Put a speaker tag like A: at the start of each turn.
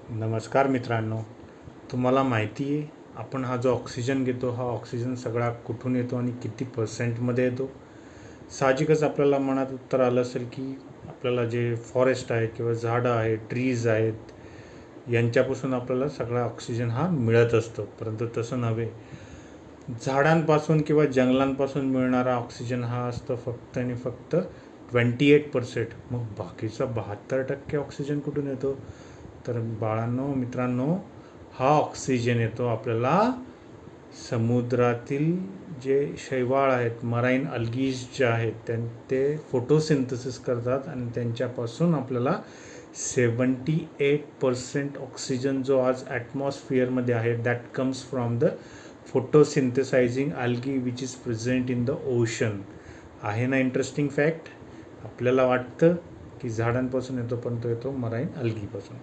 A: नमस्कार मित्रांनो, तुम्हाला माहिती आहे आपण हा जो ऑक्सिजन घेतो हा ऑक्सिजन सगळा कुठून येतो आणि किती पर्सेंटमध्ये येतो. साहजिकच आपल्याला मनात उत्तर आलं असेल की आपल्याला जे फॉरेस्ट आहे किंवा झाडं आहे, ट्रीज आहेत, यांच्यापासून आपल्याला सगळा ऑक्सिजन हा मिळत असतो. परंतु तसं नव्हे. झाडांपासून किंवा जंगलांपासून मिळणारा ऑक्सिजन हा असतो फक्त आणि फक्त 28%. मग बाकीचा 72% ऑक्सिजन कुठून येतो? तर बाळांनो, मित्रांनो, हा ऑक्सिजन येतो आपल्याला समुद्रातील जे शैवाल आहेत, मराईन अल्गीज जे आहेत, ते फोटोसिंथेसिस करतात आणि त्यांच्यापासून आपल्याला 78% ऑक्सिजन जो आज ॲटमॉस्फिअरमध्ये आहे that comes from the photosynthesising algae which is present in the ocean. आहे ना इंटरेस्टिंग फॅक्ट? आपल्याला वाटतं की झाडांपासून येतो, पण तो येतो मराईन अल्गीपासून.